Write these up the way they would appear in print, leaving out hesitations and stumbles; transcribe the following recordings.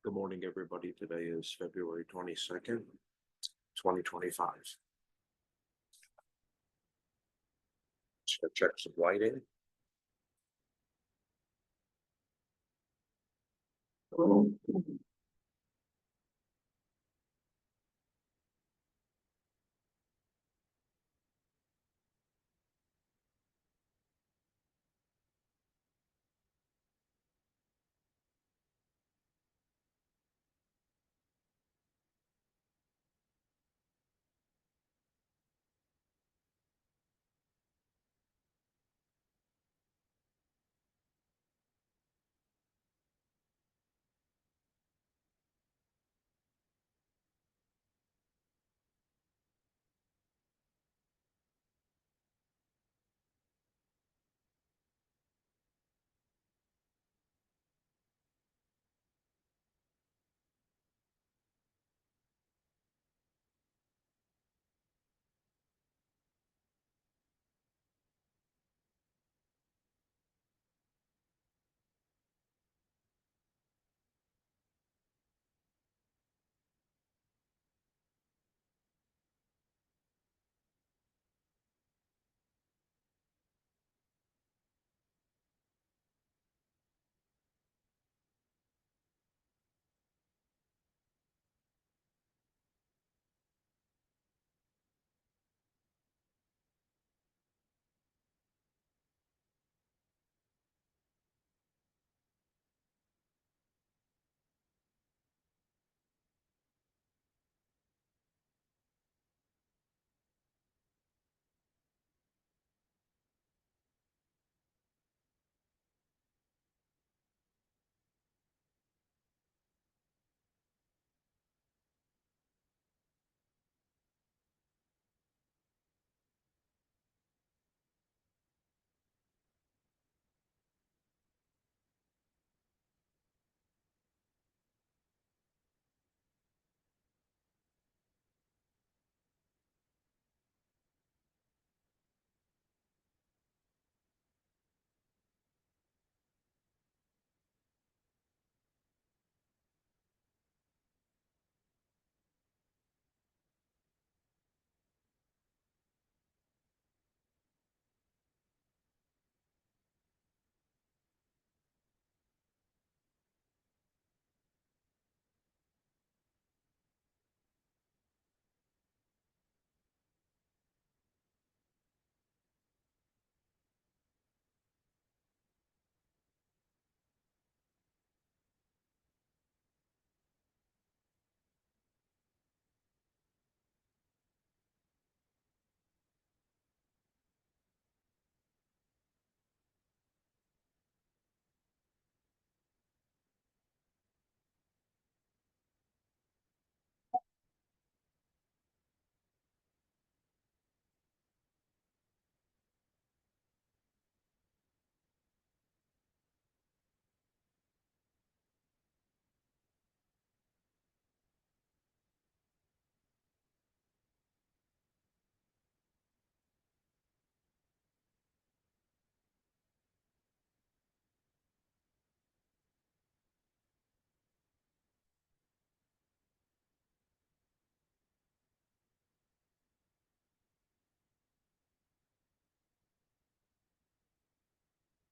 Good morning, everybody. Today is February 22nd, 2025. Just gonna check some lighting.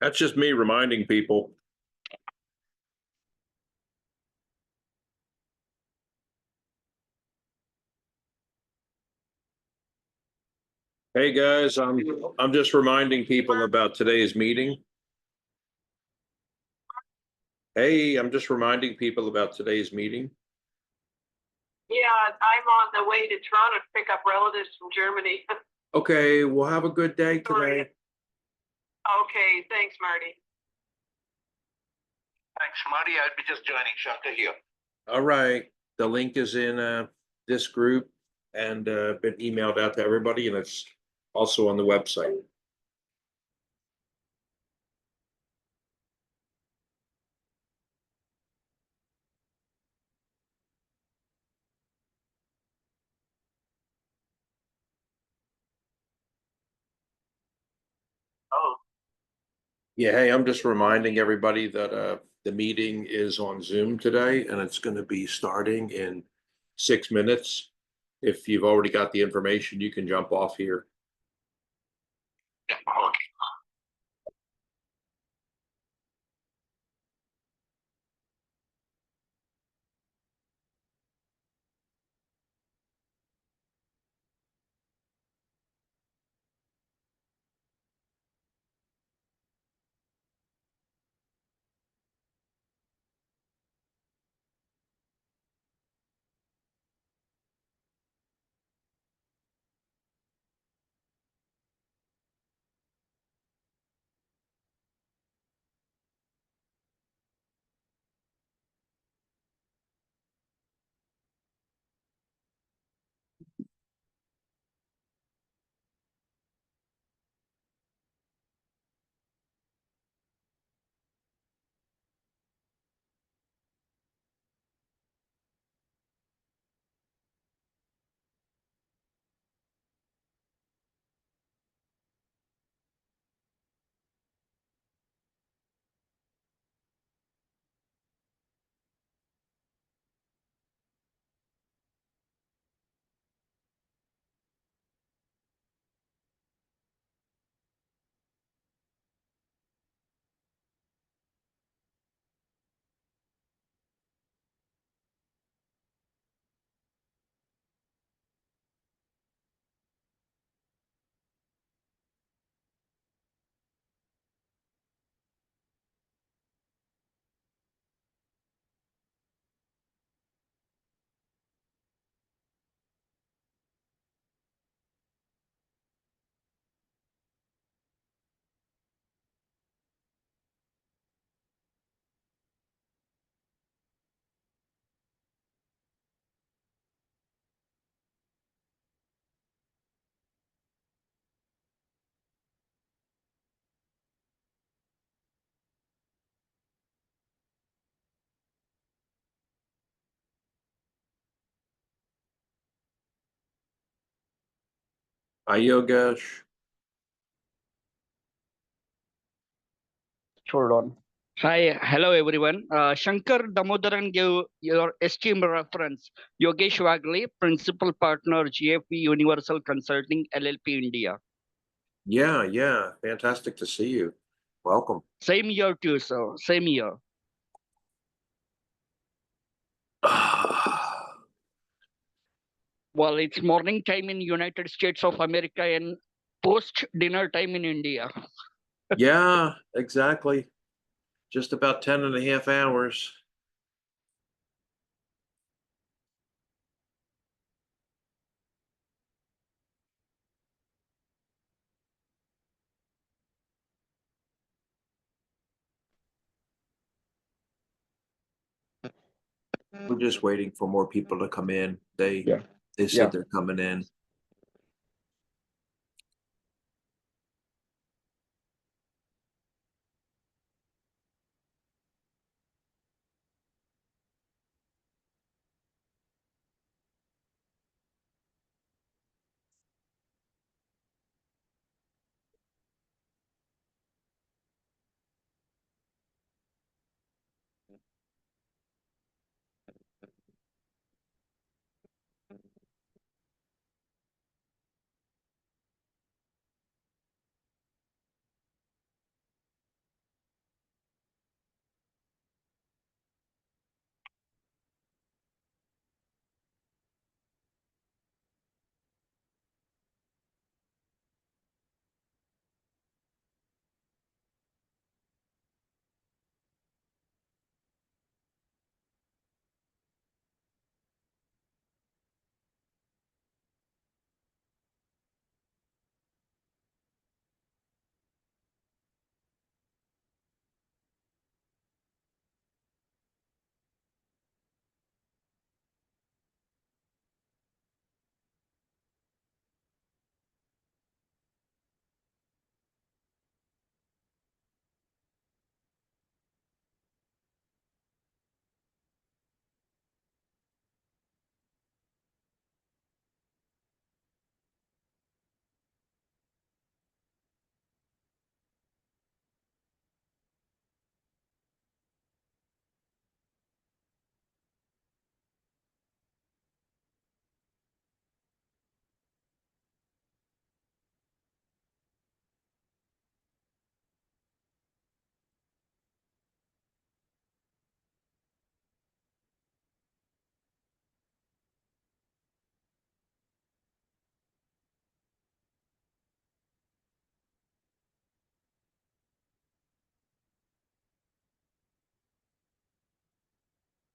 That's just me reminding people. Hey guys, I'm just reminding people about today's meeting. Hey, I'm just reminding people about today's meeting. Yeah, I'm on the way to Toronto to pick up relatives from Germany. Okay, well, have a good day today. Sorry. Okay, thanks, Marty. Thanks, Marty. I'll be just joining Shanta here. All right, the link is in this group and been emailed out to everybody, and it's also on the website. Oh, Yeah, hey, I'm just reminding everybody that The meeting is on Zoom today, and it's going to be starting in 6 minutes. If you've already got the information, you can jump off here. Okay. Hi, Yogesh. Hold on. Hi, hello everyone. Shankar Damodaran gave your esteemed reference. Yogesh Wagle, Principal Partner, GFP Universal Consulting LLP India. Yeah, fantastic to see you. Welcome. Same year too, sir. Same year. Well, it's morning time in United States of America and post dinner time in India. Yeah, exactly. Just about 10 and a half hours. We're just waiting for more people to come in. They Yeah. they said they're coming in.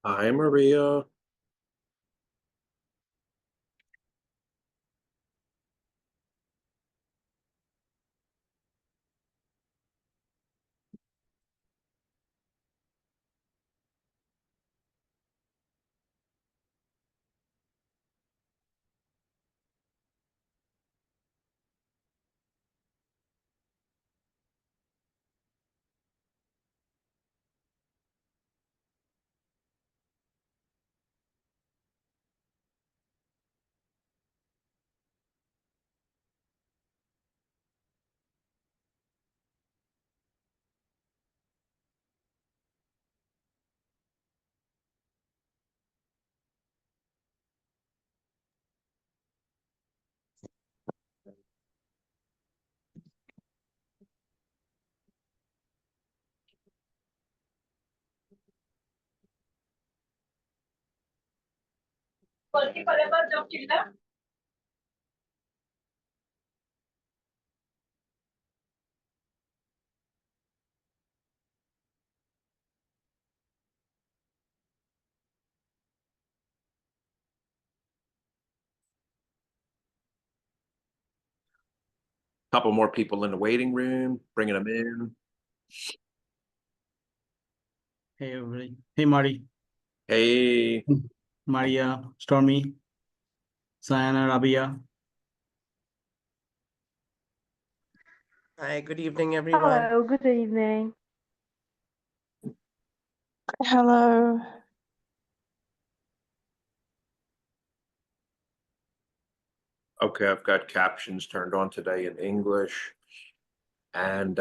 Hi, Maria. Couple more people in the waiting room, bringing them in. Hey, everybody. Hey, Marty, Hey, Maria, Stormy, Sayana, Rabia. Hi, good evening, everyone. Hello, good evening. Hello. okay, I've got captions turned on today in English. And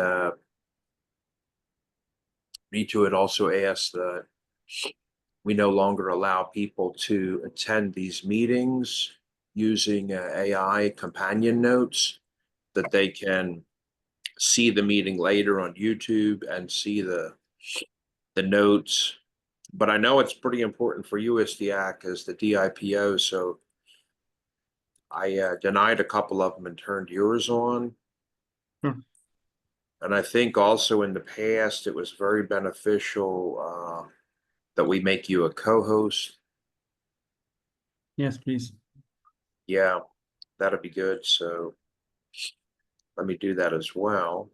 Ritu had also asked that we no longer allow people to attend these meetings using AI companion notes, that they can see the meeting later on YouTube and see the notes. But I know it's pretty important for you, ISDIAC, as the DIPO, so I denied a couple of them and turned yours on. Sure. And I think also in the past, it was very beneficial that we make you a co-host. Yes, please. Yeah, that'd be good. So let me do that as well.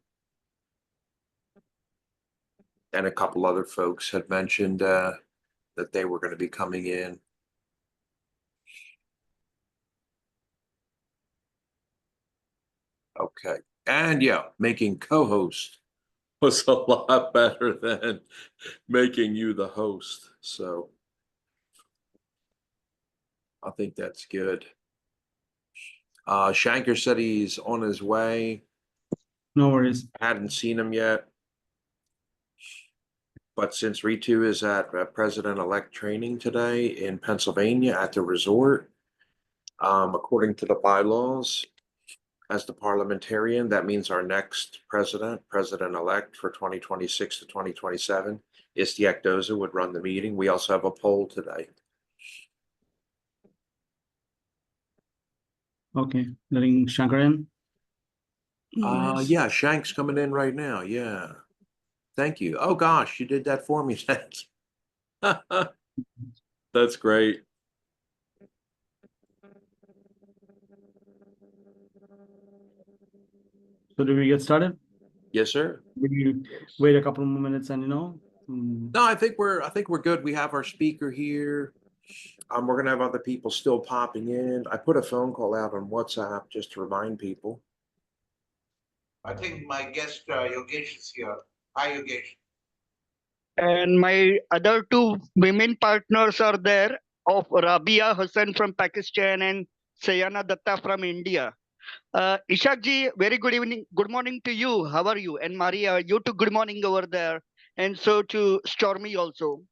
And a couple other folks had mentioned that they were going to be coming in. Okay. And yeah, making co-host was a lot better than making you the host. So I think that's good. Shanker said he's on his way. No worries. I hadn't seen him yet. But since Ritu is at president-elect training today in Pennsylvania at the resort, according to the bylaws, as the parliamentarian, that means our next president-elect for 2026 to 2027, ISDIAC Doza would run the meeting. We also have a poll today. Okay, letting Shankar in. Yes. Yeah, Shank's coming in right now. Yeah. Thank you. Oh gosh, you did that for me. Thanks. That's great. So do we get started? Yes, sir. Maybe wait a couple more minutes and No, I think we're good. We have our speaker here. We're gonna have other people still popping in. I put a phone call out on WhatsApp just to remind people. I think my guest Yogesh is here. Hi, Yogesh. And my other two women partners are there, of Rabia Hussain from Pakistan and Sayana Datta from India. Ishak ji, very good evening. Good morning to you. How are you? And Maria, you too, good morning over there. And so to Stormy also.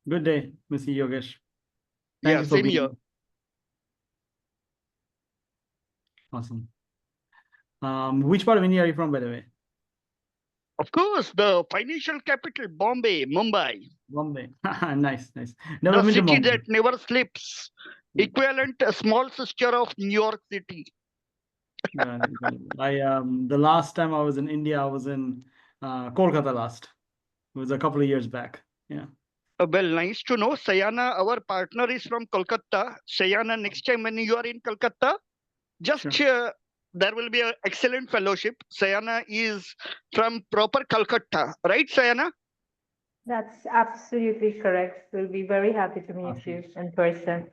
good day, Mr. Yogesh. Thank Yeah, you for same being here. awesome. Which part of India are you from, by the way? Of course, the financial capital, Bombay, Mumbai. Bombay. Nice, nice. Never The been to city Bombay. that never sleeps. Equivalent, a small sister of New York City. Got it, got it. The last time I was in India, I was in Kolkata last. It was a couple of years back. Yeah. Well, nice to know. Sayana, our partner, is from Kolkata. Sayana, next time when you are in Kolkata, just there will be an excellent fellowship. Sayana is from proper Calcutta, right, Sayana? That's absolutely correct. We'll be very happy to meet Awesome. you in person.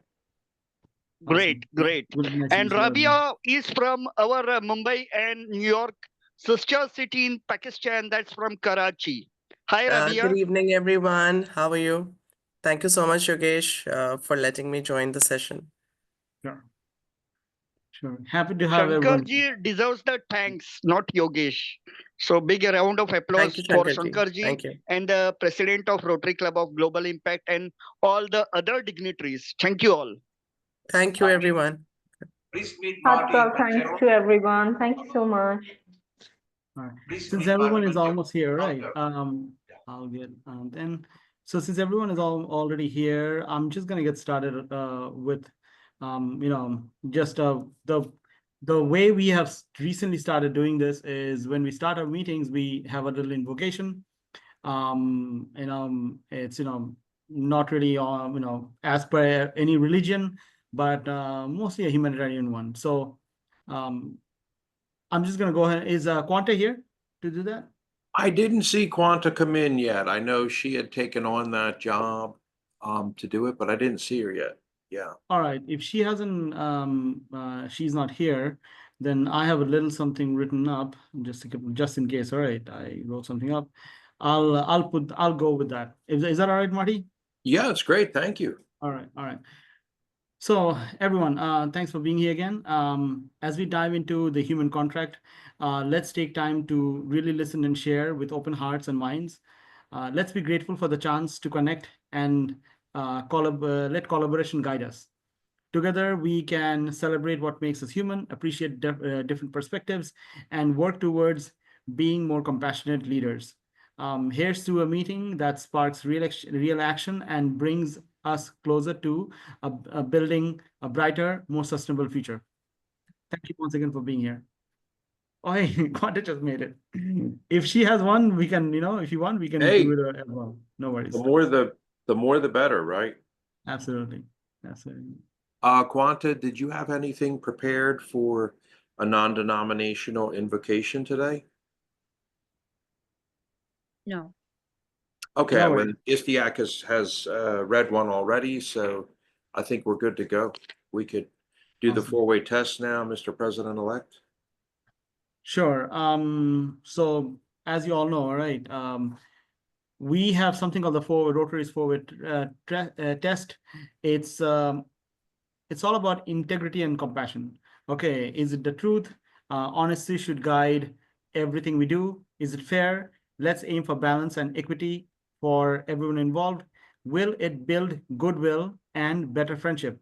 Great, great. Good message, And Rabia is from our Mumbai and New York sister city in Pakistan. That's from Karachi. Hi, Rabia. Good evening, everyone. How are you? Thank you so much, Yogesh, for letting me join the session. Sure. Sure. Happy to have everyone. Shankarji deserves the thanks, not Yogesh. So big a round of applause Thank you, for Shankarji. Shankarji Thank you. and the president of Rotary Club of Global Impact and all the other dignitaries. Thank you all. Thank you, everyone. Please meet Marty. Heartfelt thanks to everyone. Thank you so much. All right. Please Since meet everyone Marty is when you're almost here, right? out I'll get then. So since everyone is already here, I'm just gonna get started with just the way we have recently started doing this is when we start our meetings, we have a little invocation. It's not really as per any religion, but mostly a humanitarian one. So I'm just gonna go ahead. Is Quanta here to do that? I didn't see Quanta come in yet. I know she had taken on that job to do it, but I didn't see her yet. Yeah. All right. If she hasn't, she's not here, then I have a little something written up just in case. All right, I wrote something up. I'll go with that. Is that all right, Marty? Yeah, it's great. Thank you. All right. All right. So everyone, thanks for being here again. As we dive into the human contract, let's take time to really listen and share with open hearts and minds. Let's be grateful for the chance to connect and let collaboration guide us. Together, we can celebrate what makes us human, appreciate different perspectives, and work towards being more compassionate leaders. Here's to a meeting that sparks real action and brings us closer to building a brighter, more sustainable future. Thank you once again for being here. Oh, hey, Quanta just made it. If she has one, we can, if you want, we can Hey, do it as well. No worries. The more the better, right? Absolutely. Absolutely. Quanta, did you have anything prepared for a non-denominational invocation today? No. Okay, No well, worries. Istiak has read one already, so I think we're good to go. We could do the Awesome. four-way test now, Mr. President-elect. Sure. So as you all know, all right, we have something called the Rotary's four-way test. It's all about integrity and compassion. Okay, is it the truth? Honesty should guide everything we do. Is it fair? Let's aim for balance and equity for everyone involved. Will it build goodwill and better friendship?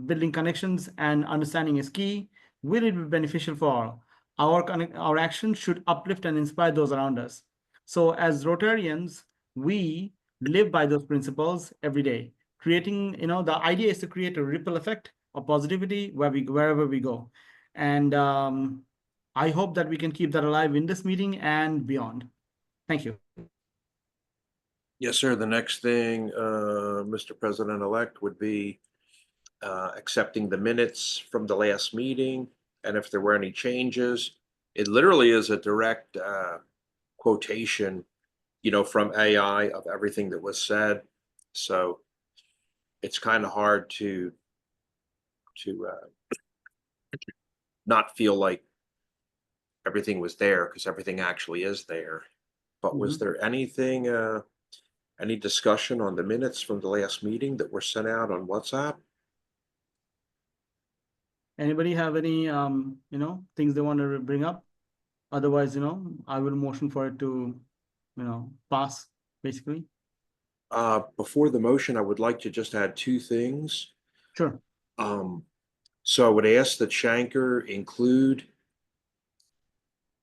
Building connections and understanding is key. Will it be beneficial for all? Our actions should uplift and inspire those around us. So as Rotarians, we live by those principles every day. Creating, the idea is to create a ripple effect of positivity wherever we go. And I hope that we can keep that alive in this meeting and beyond. Thank you. Yes, sir. The next thing, Mr. President-elect, would be accepting the minutes from the last meeting. And if there were any changes, it literally is a direct quotation, from AI of everything that was said. So it's kind of hard to not feel like everything was there because everything actually is there. But was there anything, any discussion on the minutes from the last meeting that were sent out on WhatsApp? Anybody have any, things they want to bring up? Otherwise, I will motion for it to, pass, basically. Before the motion, I would like to just add two things. Sure. So I would ask that Shankar include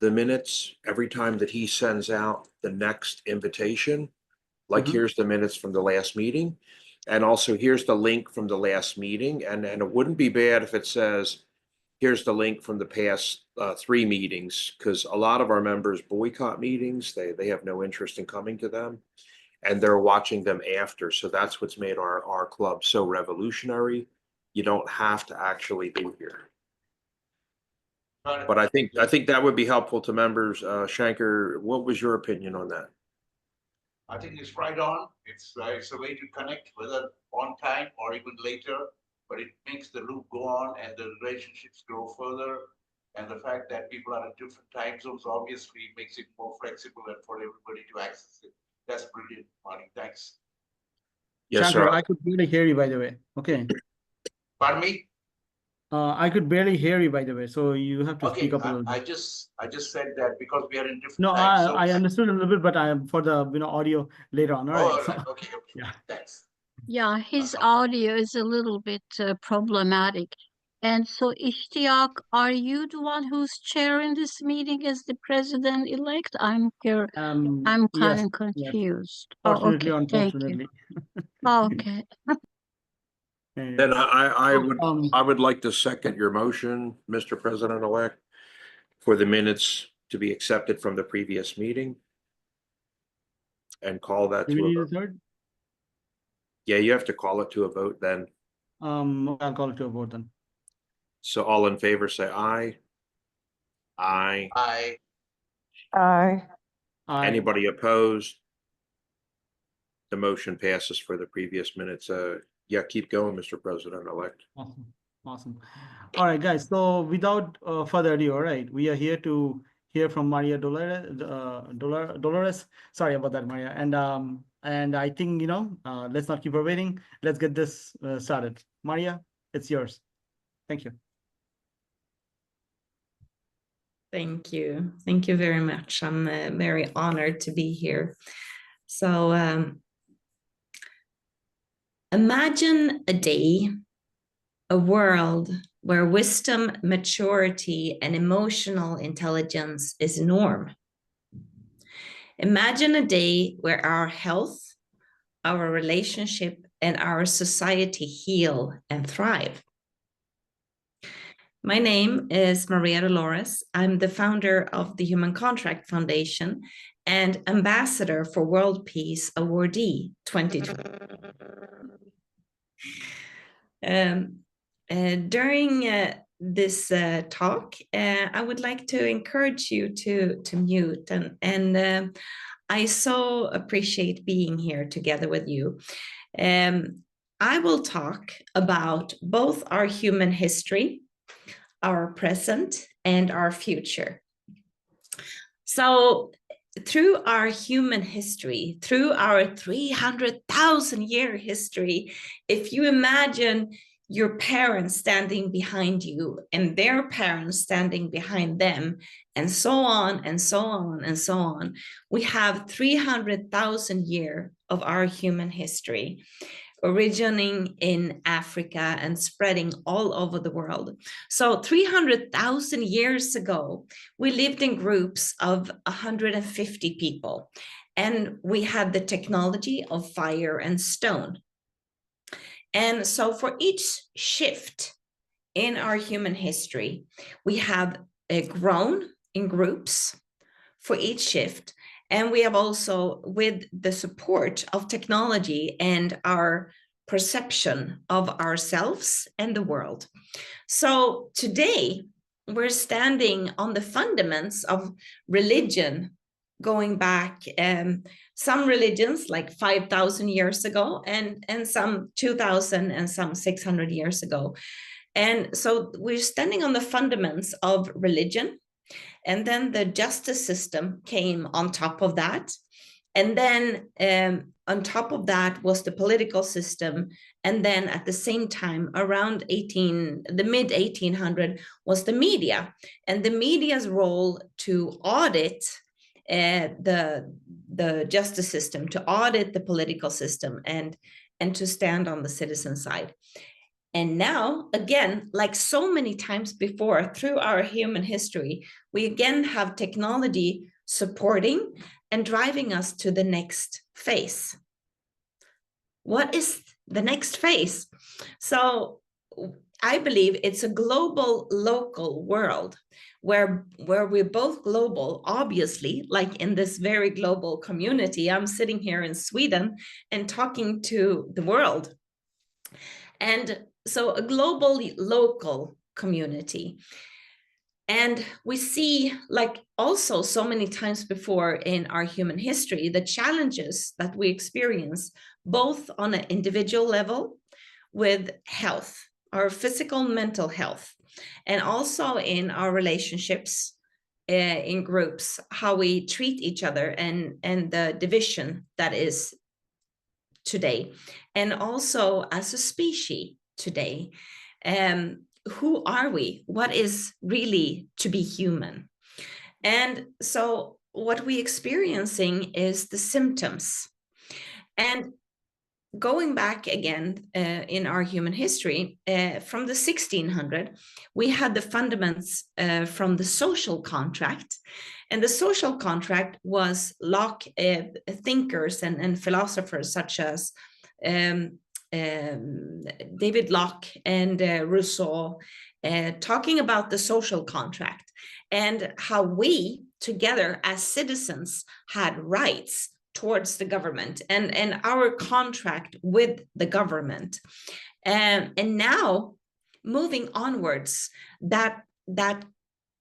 the minutes every time that he sends out the next invitation. Like, here's the minutes from the last meeting. And also here's the link from the last meeting. And it wouldn't be bad if it says, here's the link from the past 3 meetings, because a lot of our members boycott meetings. They have no interest in coming to them, and they're watching them after. So that's what's made our club so revolutionary. You don't have to actually be here. But I think that would be helpful to members. Shankar, what was your opinion on that? I think it's right on. It's a way to connect, whether on time or even later, but it makes the loop go on and the relationships grow further. And the fact that people are in different time zones obviously makes it more flexible and for everybody to access it. That's brilliant, Marty. Thanks. Yes, Shankar, sir. I could barely hear you, by the way. Okay. Pardon me? I could barely hear you, by the way. So you have to Okay, speak up a little I bit. just said that because we are in different No, time I zones. understood a little bit, but I am for the audio later on. All Oh, right. all So, right. Okay. yeah. Thanks. Yeah, his Okay. audio is a little bit problematic. And so, Ishtiaq, are you the one who's chairing this meeting as the president-elect? I'm here. I'm kind Yes, of yes. confused. Fortunately, Oh, okay. Thank you. unfortunately. Okay. Then I So, would like to second your motion, Mr. President-elect, for the minutes to be accepted from the previous meeting and call that do we to a need a vote. third? Yeah, you have to call it to a vote then. I'll call it to a vote then. So all in favor, say aye. Aye. Aye. Aye. Anybody opposed? The motion passes for the previous minutes. Yeah, keep going, Mr. President-elect. Awesome. Awesome. All right, guys. So without further ado, all right, we are here to hear from Maria Dolores. Dolores. Sorry about that, Maria. And I think, let's not keep her waiting. Let's get this started. Maria, it's yours. Thank you. Thank you. Thank you very much. I'm very honored to be here. So imagine a day, a world where wisdom, maturity, and emotional intelligence is norm. Imagine a day where our health, our relationship, and our society heal and thrive. My name is Maria Dolores. I'm the founder of the Human Contract Foundation and ambassador for World Peace Awardee 2020. During this talk, I would like to encourage you to mute, and I so appreciate being here together with you. I will talk about both our human history, our present, and our future. So through our human history, through our 300,000-year history, if you imagine your parents standing behind you and their parents standing behind them, and so on and so on and so on, we have 300,000 years of our human history, originating in Africa and spreading all over the world. So 300,000 years ago, we lived in groups of 150 people, and we had the technology of fire and stone. And so for each shift in our human history, we have grown in groups for each shift. And we have also, with the support of technology and our perception of ourselves and the world. So today, we're standing on the fundaments of religion, going back some religions like 5,000 years ago, and some 2,000 and some 600 years ago. And so we're standing on the fundaments of religion. And then the justice system came on top of that. And then on top of that was the political system. And then at the same time, around the mid 1800 was the media. And the media's role to audit the justice system, to audit the political system, and to stand on the citizen side. And now, again, like so many times before, through our human history, we again have technology supporting and driving us to the next phase. What is the next phase? So I believe it's a global, local world where we're both global, obviously, like in this very global community. I'm sitting here in Sweden and talking to the world. And so a global, local community. And we see, like also so many times before in our human history, the challenges that we experience, both on an individual level with health, our physical and mental health, and also in our relationships in groups, how we treat each other, and the division that is today, and also as a species today. Who are we? What is really to be human? And so what we're experiencing is the symptoms. And going back again in our human history, from the 1600s, we had the fundaments from the social contract. And the social contract was Locke, thinkers and philosophers such as David Locke and Rousseau, talking about the social contract and how we together as citizens had rights towards the government and our contract with the government. And now moving onwards, that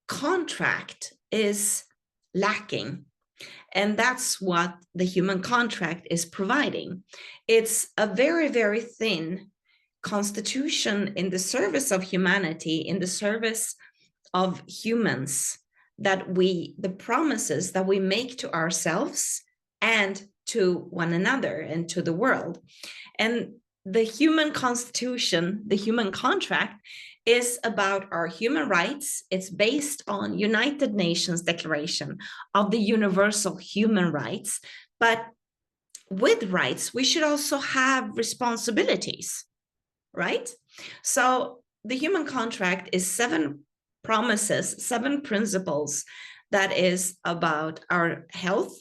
contract is lacking. And that's what the human contract is providing. It's a very, very thin constitution in the service of humanity, in the service of humans, that the promises that we make to ourselves and to one another and to the world. And the human constitution, the human contract, is about our human rights. It's based on United Nations Declaration of the Universal Human Rights. But with rights, we should also have responsibilities, right? So the human contract is 7 promises, 7 principles that is about our health,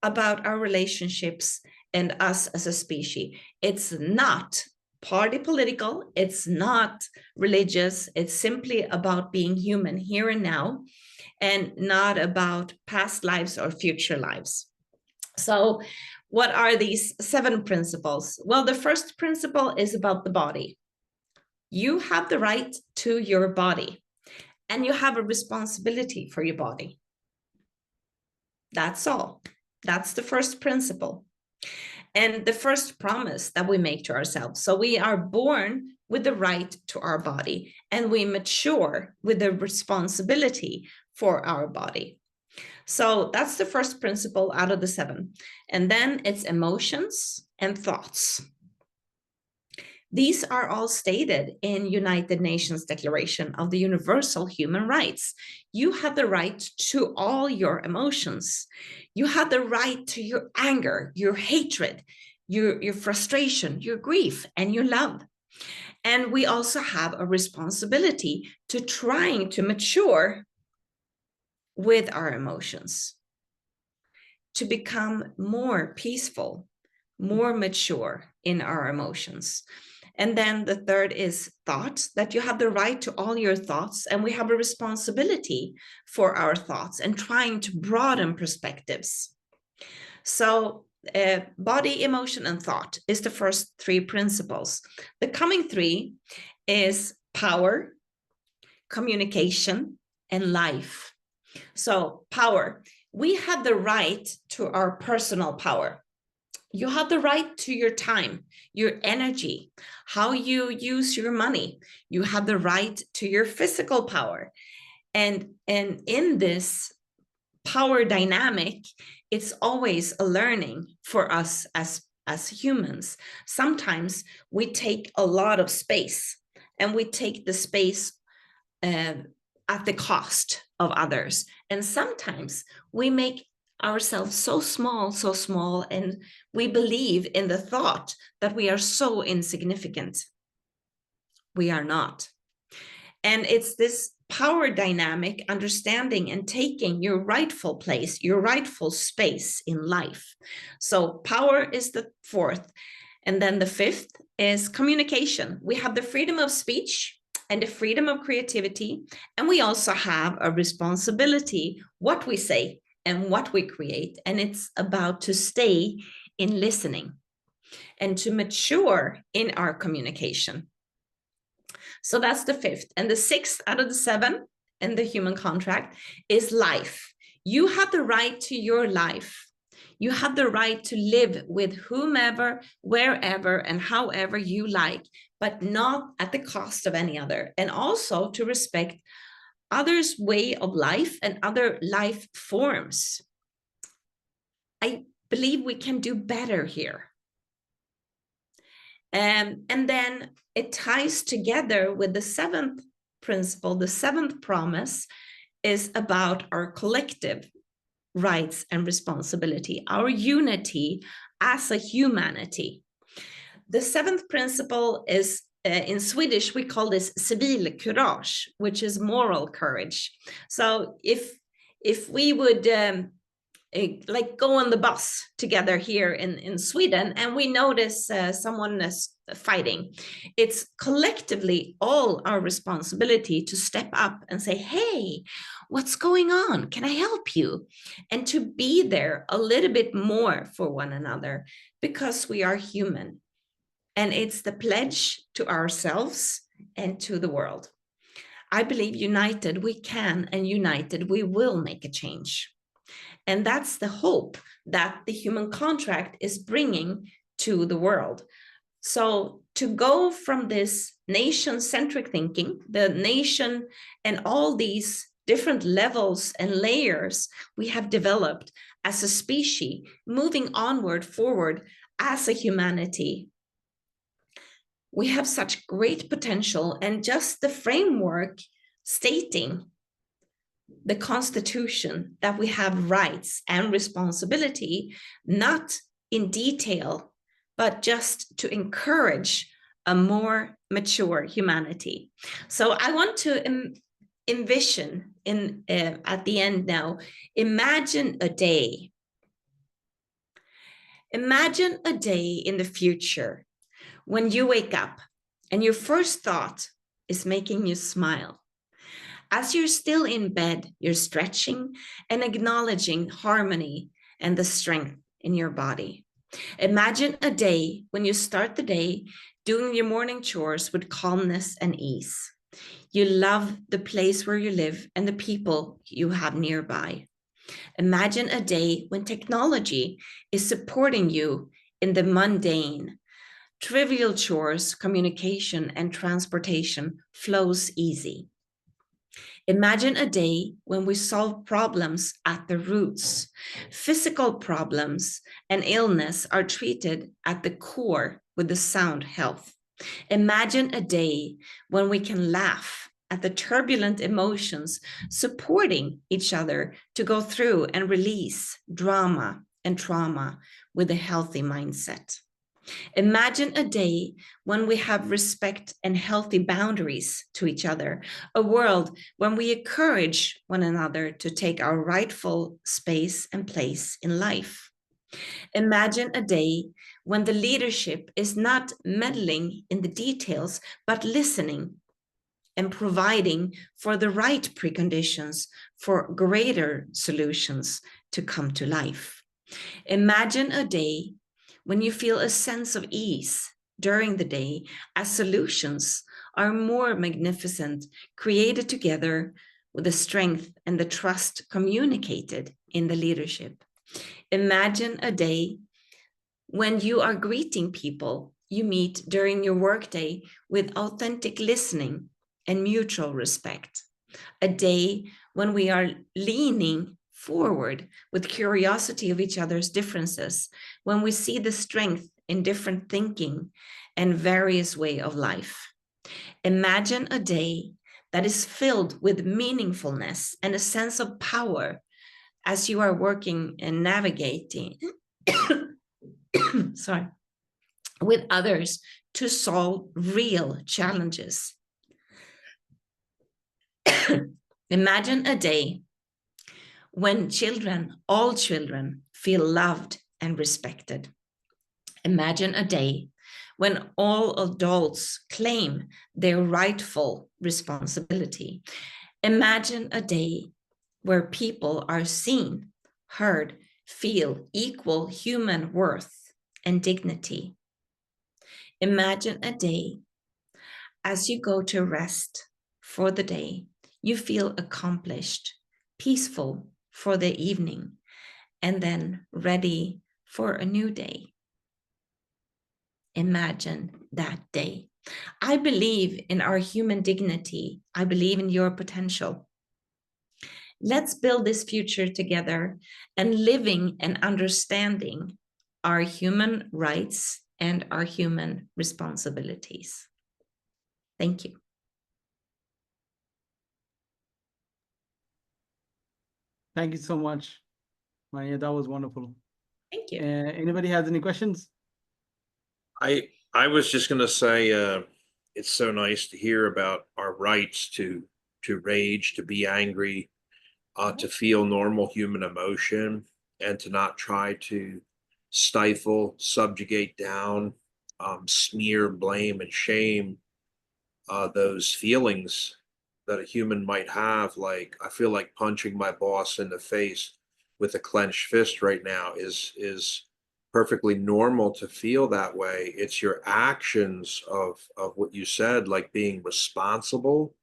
about our relationships, and us as a species. It's not party political, it's not religious, it's simply about being human here and now, and not about past lives or future lives. So what are these 7 principles? Well, the first principle is about the body. You have the right to your body, and you have a responsibility for your body. That's all. That's the first principle. And the first promise that we make to ourselves. So we are born with the right to our body, and we mature with the responsibility for our body. So that's the first principle out of the 7. And then it's emotions and thoughts. These are all stated in United Nations Declaration of the Universal Human Rights. You have the right to all your emotions. You have the right to your anger, your hatred, your frustration, your grief, and your love. And we also have a responsibility to trying to mature with our emotions, to become more peaceful, more mature in our emotions. And then the third is thought, that you have the right to all your thoughts, and we have a responsibility for our thoughts and trying to broaden perspectives. So body, emotion, and thought is the first 3 principles. The coming 3 is power, communication, and life. So power, we have the right to our personal power. You have the right to your time, your energy, how you use your money. You have the right to your physical power. And in this power dynamic, it's always a learning for us as humans. Sometimes we take a lot of space, and we take the space at the cost of others. And sometimes we make ourselves so small, and we believe in the thought that we are so insignificant. We are not. And it's this power dynamic, understanding and taking your rightful place, your rightful space in life. So power is the 4th. And then the 5th is communication. We have the freedom of speech, and the freedom of creativity. And we also have a responsibility, what we say and what we create. And it's about to stay in listening and to mature in our communication. So that's the fifth. And the sixth out of the seven in the human contract is life. You have the right to your life. You have the right to live with whomever, wherever, and however you like, but not at the cost of any other. And also to respect others' way of life and other life forms. I believe we can do better here. And then it ties together with the seventh principle. The seventh promise is about our collective rights and responsibility, our unity as a humanity. The seventh principle is, in Swedish, we call this civilkurage, which is moral courage. So if we would like go on the bus together here in Sweden and we notice someone is fighting, it's collectively all our responsibility to step up and say, hey, what's going on? Can I help you? And to be there a little bit more for one another, because we are human. And it's the pledge to ourselves and to the world. I believe united we can, and united we will make a change. And that's the hope that the human contract is bringing to the world. So to go from this nation-centric thinking, the nation and all these different levels and layers we have developed as a species, moving onward, forward as a humanity, we have such great potential. And just the framework stating the Constitution that we have rights and responsibility, not in detail, but just to encourage a more mature humanity. So I want to envision at the end now, imagine a day. Imagine a day in the future when you wake up and your first thought is making you smile. As you're still in bed, you're stretching and acknowledging harmony and the strength in your body. Imagine a day when you start the day doing your morning chores with calmness and ease. You love the place where you live and the people you have nearby. Imagine a day when technology is supporting you in the mundane. Trivial chores, communication, and transportation flows easy. Imagine a day when we solve problems at the roots. Physical problems and illness are treated at the core with the sound health. Imagine a day when we can laugh at the turbulent emotions, supporting each other to go through and release drama and trauma with a healthy mindset. Imagine a day when we have respect and healthy boundaries to each other, a world when we encourage one another to take our rightful space and place in life. Imagine a day when the leadership is not meddling in the details, but listening and providing for the right preconditions for greater solutions to come to life. Imagine a day when you feel a sense of ease during the day, as solutions are more magnificent, created together with the strength and the trust communicated in the leadership. Imagine a day when you are greeting people you meet during your workday with authentic listening and mutual respect. A day when we are leaning forward with curiosity of each other's differences, when we see the strength in different thinking and various way of life. Imagine a day that is filled with meaningfulness and a sense of power as you are working and navigating with others to solve real challenges. Imagine a day when children, all children, feel loved and respected. Imagine a day when all adults claim their rightful responsibility. Imagine a day where people are seen, heard, feel equal human worth and dignity. Imagine a day as you go to rest for the day, you feel accomplished, peaceful for the evening, and then ready for a new day. Imagine that day. I believe in our human dignity. I believe in your potential. Let's build this future together and living and understanding our human rights and our human responsibilities. Thank you. Thank you so much, Maria. That was wonderful. Thank you. Anybody has any questions? I was just going to say, it's so nice to hear about our rights to rage, to be angry, to feel normal human emotion, and to not try to stifle, subjugate down, smear, blame, and shame those feelings that a human might have. Like, I feel like punching my boss in the face with a clenched fist right now is perfectly normal to feel that way. It's your actions of what you said, like being responsible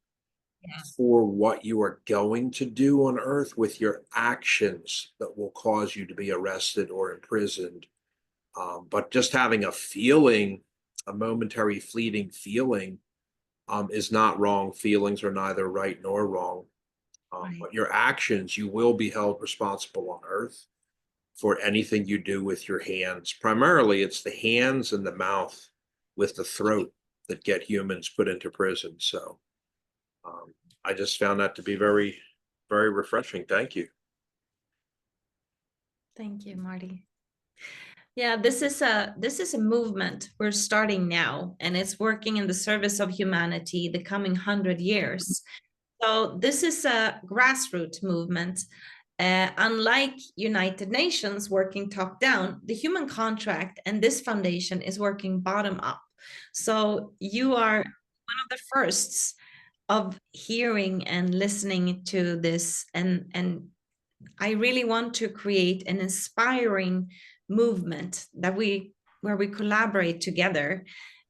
for what you are going to do on earth with your actions that will cause you to be arrested or imprisoned. But just having a feeling, a momentary fleeting feeling, is not wrong. Feelings are neither right nor wrong. But your actions, you will be held responsible on earth for anything you do with your hands. Primarily, it's the hands and the mouth with the throat that get humans put into prison. So I just found that to be very, very refreshing. Thank you. Thank you, Marty. Yeah, this is a movement we're starting now, and it's working in the service of humanity the coming 100 years. So this is a grassroots movement. Unlike United Nations working top down, the human contract and this foundation is working bottom up. So you are one of the firsts of hearing and listening to this, and I really want to create an inspiring movement that where we collaborate together,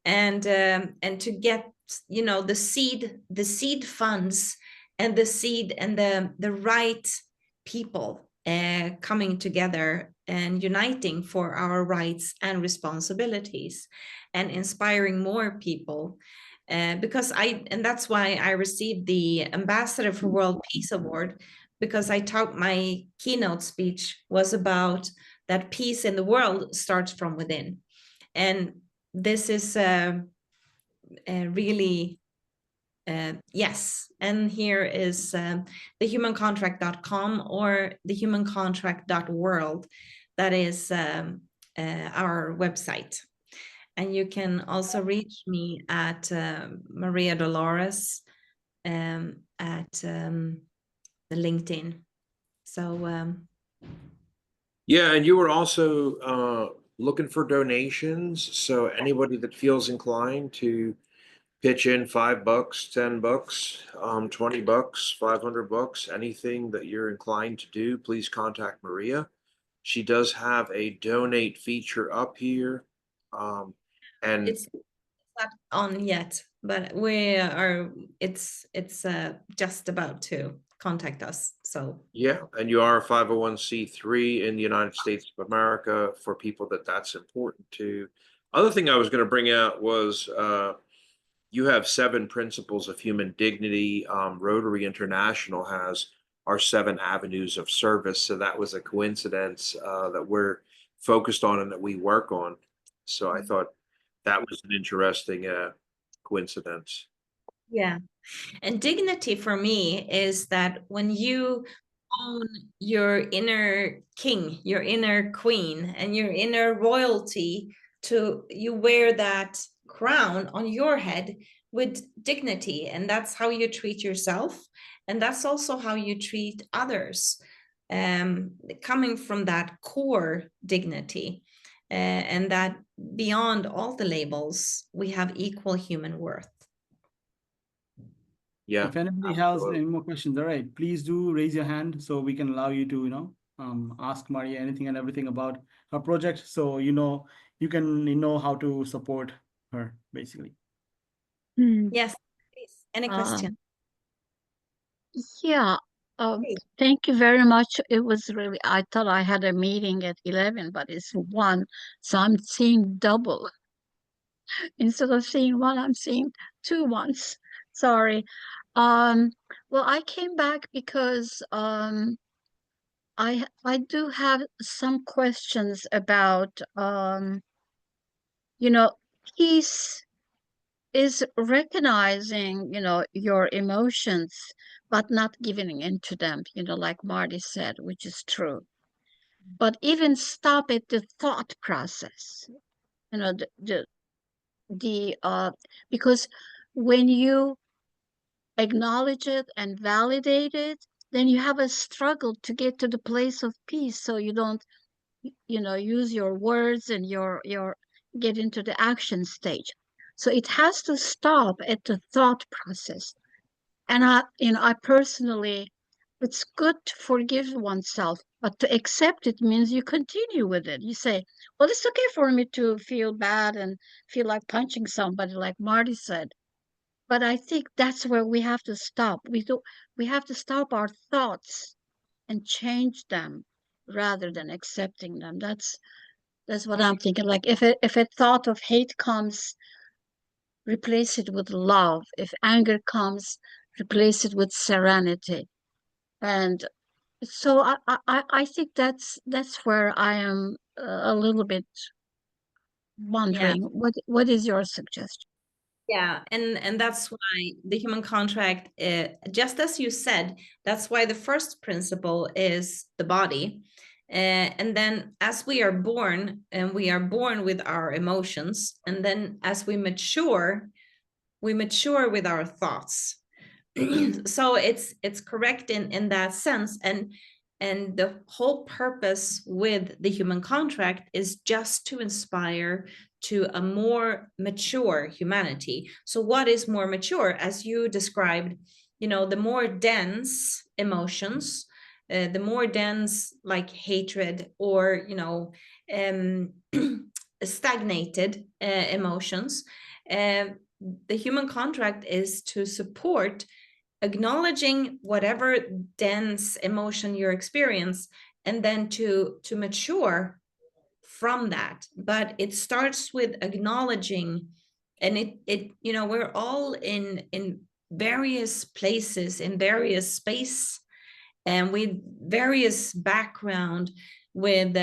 and to get, you know, the seed funds and the seed and the right people coming together and uniting for our rights and responsibilities, and inspiring more people. Because that's why I received the Ambassador for World Peace Award, because I taught my keynote speech was about that peace in the world starts from within. And this is really, yes. And here is thehumancontract.com or thehumancontract.world. That is our website. And you can also reach me at Maria Dolores at the LinkedIn. So yeah, and you were also looking for donations. So anybody that feels inclined to pitch in $5, $10, $20, $500, anything that you're inclined to do, please contact Maria. She does have a donate feature up here. And it's not on yet, but we are, it's just about to contact us. So yeah, and you are a 501c3 in the United States of America for people that's important to. Other thing I was going to bring out was you have 7 principles of human dignity. Rotary International has our 7 avenues of service. So that was a coincidence that we're focused on and that we work on. So I thought that was an interesting coincidence. yeah. And dignity for me is that when you own your inner king, your inner queen, and your inner royalty, you wear that crown on your head with dignity, and that's how you treat yourself, and that's also how you treat others, coming from that core dignity. and that beyond all the labels, we have equal human worth. Yeah. If anybody has any more questions, all right, please do raise your hand so we can allow you to, ask Maria anything and everything about her project. So, you can know how to support her, basically. Yes, please. Any question? Yeah, thank you very much. It was really, I thought I had a meeting at 11, but it's 1, so I'm seeing double. Instead of seeing 1, I'm seeing 2 once. Sorry. Well, I came back because I do have some questions about peace is recognizing, your emotions, but not giving into them, like Marty said, which is true. But even stop at the thought process, because when you acknowledge it and validate it, then you have a struggle to get to the place of peace. So you don't, use your words and your get into the action stage. So it has to stop at the thought process. And I personally, it's good to forgive oneself, but to accept it means you continue with it. You say, well, it's okay for me to feel bad and feel like punching somebody, like Marty said. But I think that's where we have to stop. We have to stop our thoughts and change them rather than accepting them. That's what I'm thinking. Like if a thought of hate comes, replace it with love. If anger comes, replace it with serenity. And so I think that's where I am a little bit wondering. What is your suggestion? Yeah, and that's why the human contract, just as you said, that's why the first principle is the body. And then as we are born, and we are born with our emotions, and then as we mature with our thoughts. So it's correct in that sense. And the whole purpose with the human contract is just to inspire to a more mature humanity. So what is more mature? As you described, the more dense emotions, the more dense, like hatred or stagnated emotions, the human contract is to support acknowledging whatever dense emotion you experience, and then to mature from that. But it starts with acknowledging, and it we're all in various places, in various space, and with various background, with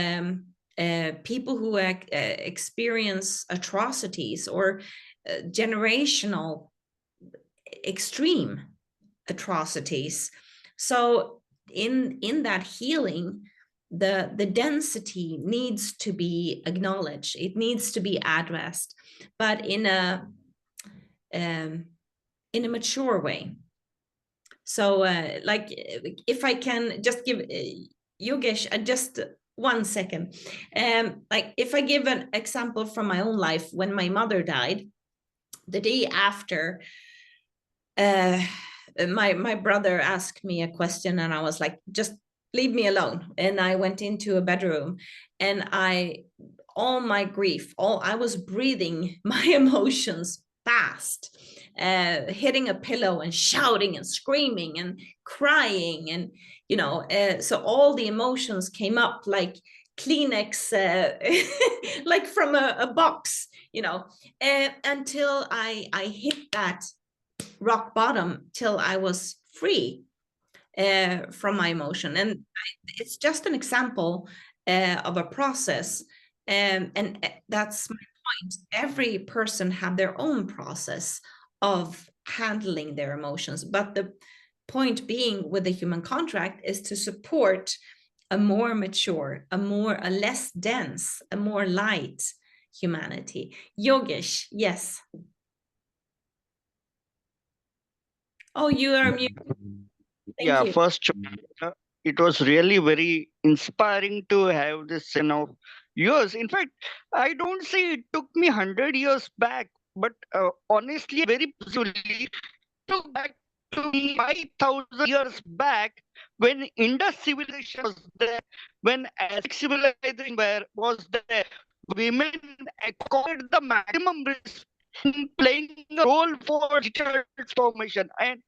people who experience atrocities or generational extreme atrocities. So in that healing, the density needs to be acknowledged. It needs to be addressed, but in a mature way. So like if I can just give Yogesh just 1 second, like if I give an example from my own life, when my mother died, the day after, my brother asked me a question, and I was like, just leave me alone. And I went into a bedroom, and all my grief, I was breathing my emotions fast, hitting a pillow and shouting and screaming and crying, and so all the emotions came up like Kleenex, like from a box, until I hit that rock bottom, till I was free from my emotion. And it's just an example of a process, and that's my point. Every person have their own process of handling their emotions, but the point being with the human contract is to support a more mature, a less dense, a more light humanity. Yogesh, yes. Oh, you are mute. Yeah, you. first, it was really very inspiring to have this, years. In fact, I don't say it took me 100 years back, but honestly, very possibly took back to me 5,000 years back when Indus civilization was there, when Aztec civilization was there. Women accorded the maximum risk in playing a role for digital transformation and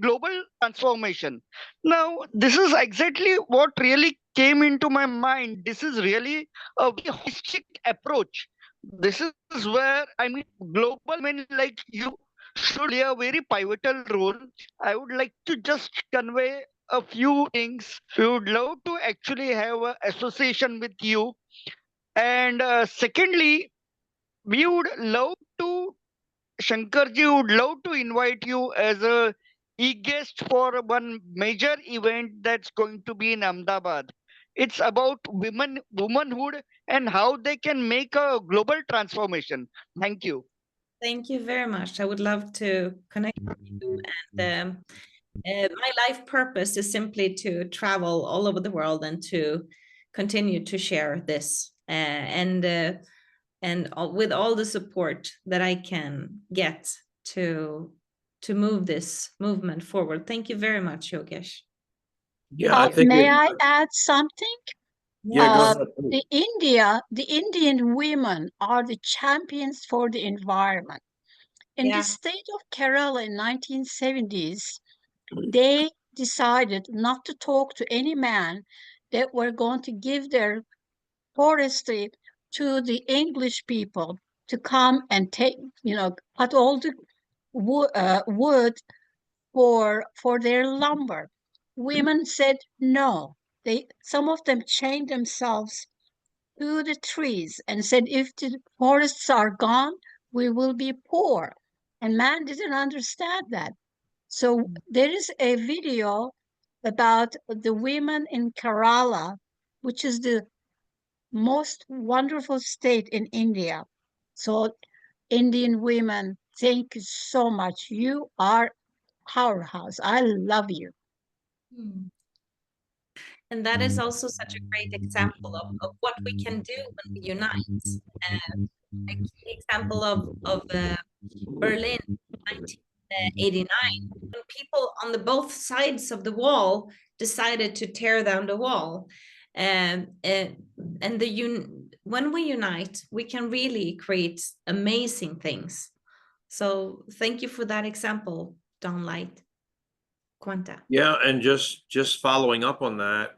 global transformation. Now, this is exactly what really came into my mind. This is really a very holistic approach. This is where I mean global men like you should play a very pivotal role. I would like to just convey a few things. We would love to actually have an association with you. And secondly, we would love to, Shankarji would love to invite you as a e-guest for one major event that's going to be in Ahmedabad. It's about womanhood, and how they can make a global transformation. Thank you. Thank you very much. I would love to connect with you. And my life purpose is simply to travel all over the world and to continue to share this. With all the support that I can get to move this movement forward. Thank you very much, Yogesh. Yeah, I think May it, I add something? yeah, go Uh, ahead. the Indian women are the champions for the environment. In the Yeah. state of Kerala in 1970s, they decided not to talk to any man. They were going to give their forestry to the English people to come and take, cut all the wood for their lumber. Women said no. Some of them chained themselves to the trees and said, if the forests are gone, we will be poor. And man didn't understand that. So there is a video about the women in Kerala, which is the most wonderful state in India. So Indian women, thank you so much. You are powerhouse. I love you. Hmm. And that is also such a great example of what we can do when we unite. A key example of Berlin 1989, when people on the both sides of the wall decided to tear down the wall. When we unite, we can really create amazing things. So thank you for that example, Don Light. Quanta. Yeah, and just following up on that,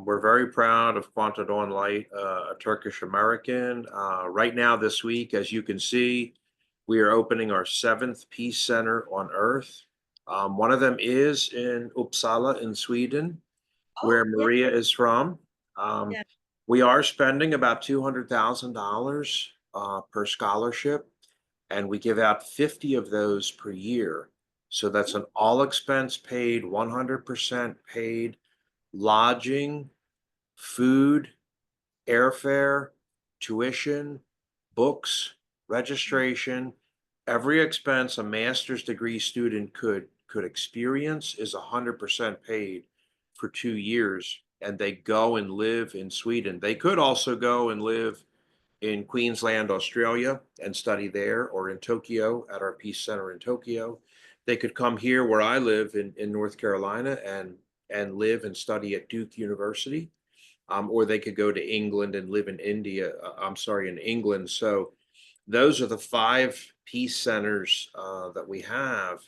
we're very proud of Quanta Dawn Light, a Turkish American. Right now, this week, as you can see, we are opening our 7th Peace Center on Earth. One of them is in Uppsala in Sweden, where Maria is from. Yeah. We are spending about $200,000 per scholarship, and we give out 50 of those per year. So that's an all expense paid, 100% paid lodging, food, airfare, tuition, books, registration. Every expense a master's degree student could experience is 100% paid for 2 years, and they go and live in Sweden. They could also go and live in Queensland, Australia, and study there, or in Tokyo at our Peace Center in Tokyo. They could come here where I live in North Carolina and live and study at Duke University, or they could go to England and live in in England. So those are the 5 peace centers that we have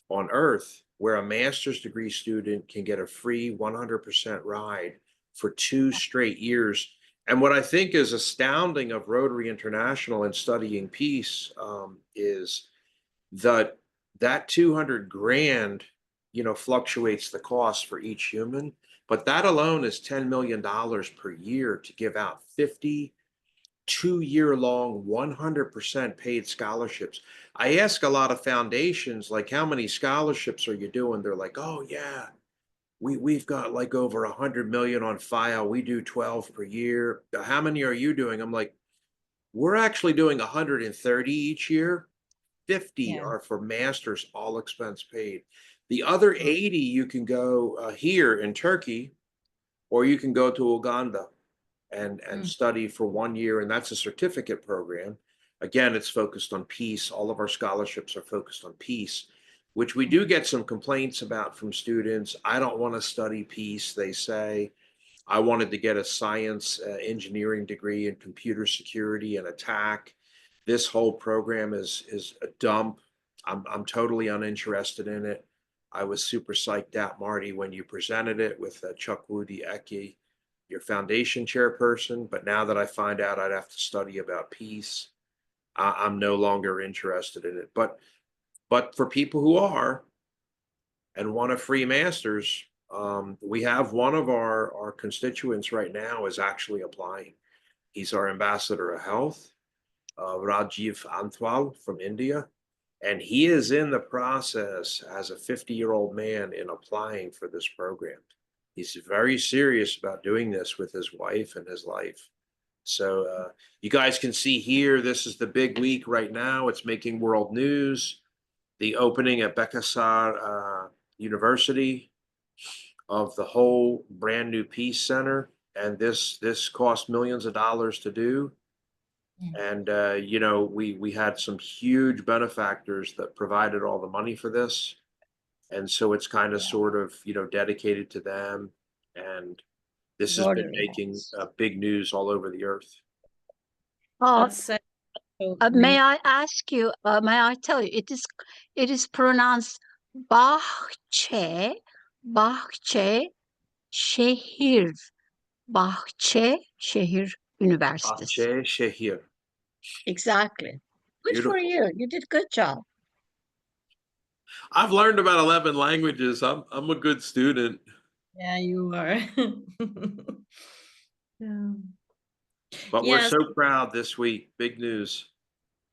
on Earth, where a master's degree student can get a free 100% ride for 2 straight years. And what I think is astounding of Rotary International and studying peace is that 200 grand, fluctuates the cost for each human, but that alone is $10 million per year to give out 50 2-year-long 100% paid scholarships. I ask a lot of foundations, like, how many scholarships are you doing? They're like, oh yeah, we've got like over 100 million on file. We do 12 per year. How many are you doing? I'm like, we're actually doing 130 each year. 50 are for masters, all expense paid. The other 80 you can go here in Turkey, or you can go to Uganda. and study for 1 year, and that's a certificate program. Again, it's focused on peace. All of our scholarships are focused on peace, which we do get some complaints about from students. I don't want to study peace, they say. I wanted to get a science engineering degree in computer security and attack. This whole program is a dump. I'm totally uninterested in it. I was super psyched out, Marty, when you presented it with Chuck Woody Eki, your foundation chairperson. But now that I find out I'd have to study about peace, I'm no longer interested in it. But for people who are and want a free master's, we have one of our constituents right now is actually applying. He's our ambassador of health, Rajiv Antwal from India. And he is in the process as a 50-year-old man in applying for this program. He's very serious about doing this with his wife and his life. So you guys can see here, this is the big week right now. It's making world news. The opening at Bekasar University of the whole brand new Peace Center. And this cost millions of dollars to do. And you know, we had some huge benefactors that provided all the money for this. And so it's kind of sort of, you know, dedicated to them. And this has been Rotary making House. big news all over the earth. That's May I ask you, may I tell you, it is pronounced Bahçe, Şehir, Şehir Üniversitesi. Bahçe Şehir. Exactly. Good for Beautiful. you. You did a good job. I've learned about 11 languages. I'm a good student. Yeah, you are. Yeah. But we're Yes. so proud this week. Big news.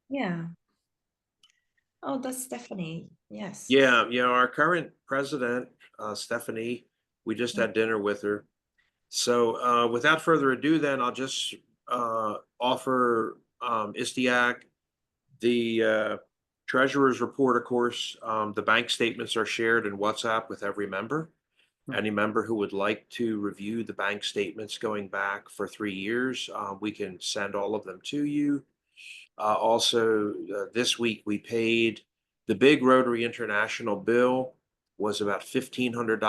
Yeah. Oh, that's Stephanie. Yes. Yeah, you know, our current president, Stephanie, we just had dinner with her. So without further ado, then I'll just offer ISTIAC the treasurer's report. Of course, the bank statements are shared in WhatsApp with every member. Any member who would like to review the bank statements going back for 3 years, we can send all of them to you. Also, this week we paid the big Rotary International bill was about $1,500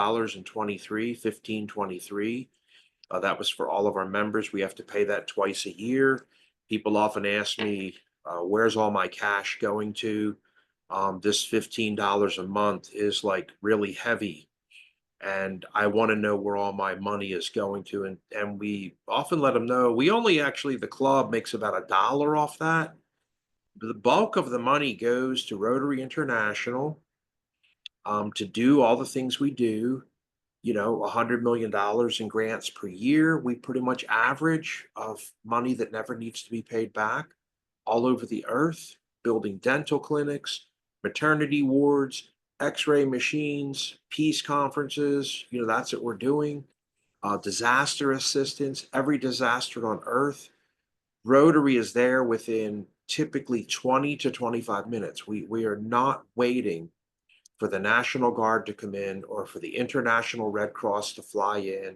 that was for all of our members. We have to pay that twice a year. People often ask me, where's all my cash going to? This $15 a month is like really heavy. And I want to know where all my money is going to. And we often let them know we only actually, the club makes about $1 off that. The bulk of the money goes to Rotary International to do all the things we do. You know, $100 million in grants per year. We pretty much average of money that never needs to be paid back all over the earth, building dental clinics, maternity wards, x-ray machines, peace conferences. You know, that's what we're doing. Disaster assistance, every disaster on earth. Rotary is there within typically 20 to 25 minutes. We are not waiting for the National Guard to come in, or for the International Red Cross to fly in,